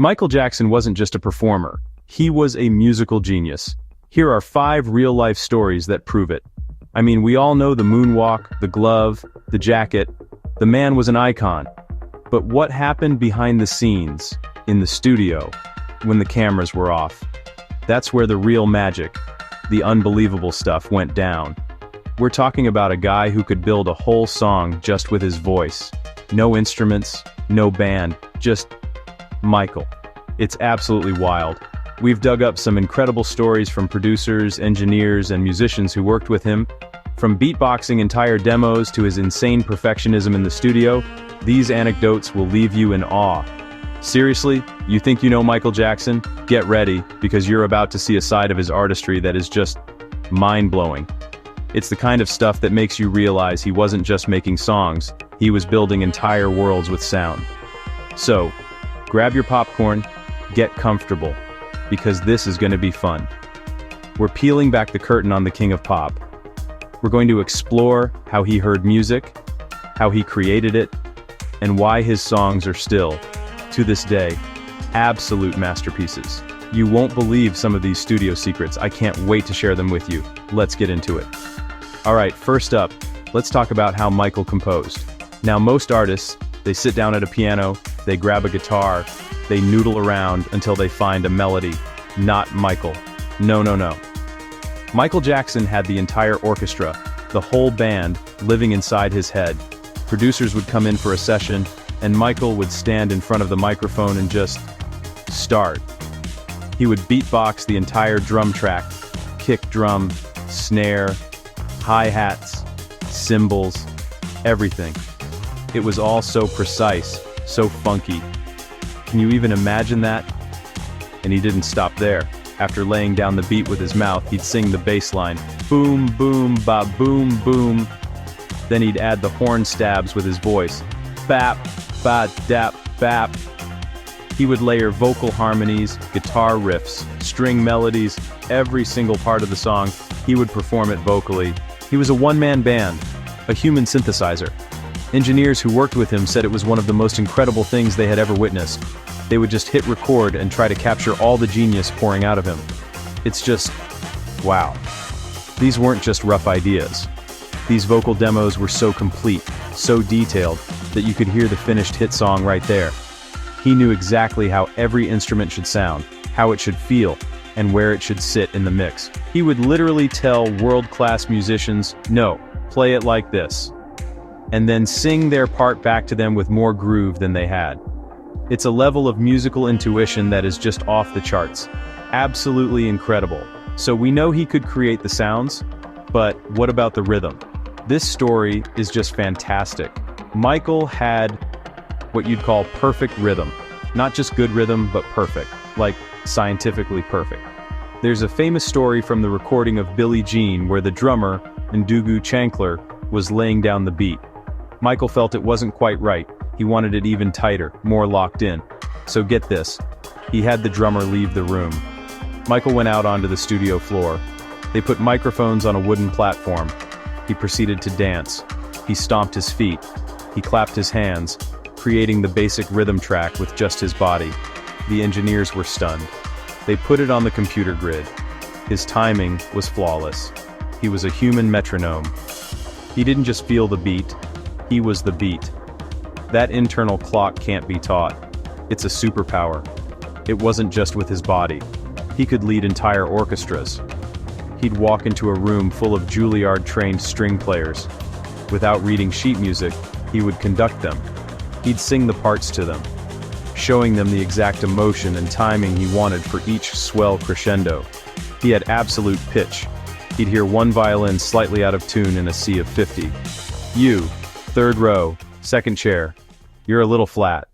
Michael Jackson wasn't just a performer, he was a musical genius. Here are 5 real-life stories that prove it. I mean, we all know the moonwalk, the glove, the jacket. The man was an icon. But what happened behind the scenes, in the studio, when the cameras were off? That's where the real magic, the unbelievable stuff went down. We're talking about a guy who could build a whole song just with his voice. No instruments, no band, just Michael. It's absolutely wild. We've dug up some incredible stories from producers, engineers, and musicians who worked with him. From beatboxing entire demos to his insane perfectionism in the studio, these anecdotes will leave you in awe. Seriously, you think you know Michael Jackson? Get ready, because you're about to see a side of his artistry that is just mind-blowing. It's the kind of stuff that makes you realize he wasn't just making songs, he was building entire worlds with sound. So, grab your popcorn, get comfortable, because this is going to be fun. We're peeling back the curtain on the King of Pop. We're going to explore how he heard music, how he created it, and why his songs are still, to this day, absolute masterpieces. You won't believe some of these studio secrets. I can't wait to share them with you. Let's get into it. Alright, first up, let's talk about how Michael composed. Now, most artists, they sit down at a piano, they grab a guitar, they noodle around until they find a melody. Not Michael. No, no, no. Michael Jackson had the entire orchestra, the whole band, living inside his head. Producers would come in for a session, and Michael would stand in front of the microphone and just start. He would beatbox the entire drum track, kick drum, snare, hi-hats, cymbals, everything. It was all so precise, so funky. Can you even imagine that? And he didn't stop there. After laying down the beat with his mouth, he'd sing the bass line, boom, boom, ba, boom, boom. Then he'd add the horn stabs with his voice, bap, ba, dap, bap. He would layer vocal harmonies, guitar riffs, string melodies, every single part of the song, he would perform it vocally. He was a one-man band, a human synthesizer. Engineers who worked with him said it was one of the most incredible things they had ever witnessed. They would just hit record and try to capture all the genius pouring out of him. It's just, wow. These weren't just rough ideas. These vocal demos were so complete, so detailed, that you could hear the finished hit song right there. He knew exactly how every instrument should sound, how it should feel, and where it should sit in the mix. He would literally tell world-class musicians, no, play it like this, and then sing their part back to them with more groove than they had. It's a level of musical intuition that is just off the charts. Absolutely incredible. So we know he could create the sounds, but what about the rhythm? This story is just fantastic. Michael had what you'd call perfect rhythm. Not just good rhythm, but perfect. Like, scientifically perfect. There's a famous story from the recording of Billie Jean where the drummer, Ndugu Chancellor, was laying down the beat. Michael felt it wasn't quite right. He wanted it even tighter, more locked in. So get this, he had the drummer leave the room. Michael went out onto the studio floor. They put microphones on a wooden platform. He proceeded to dance. He stomped his feet. He clapped his hands, creating the basic rhythm track with just his body. The engineers were stunned. They put it on the computer grid. His timing was flawless. He was a human metronome. He didn't just feel the beat, he was the beat. That internal clock can't be taught. It's a superpower. It wasn't just with his body. He could lead entire orchestras. He'd walk into a room full of Juilliard-trained string players. Without reading sheet music, he would conduct them. He'd sing the parts to them, showing them the exact emotion and timing he wanted for each swell crescendo. He had absolute pitch. He'd hear one violin slightly out of tune in a sea of 50. You, third row, second chair, you're a little flat.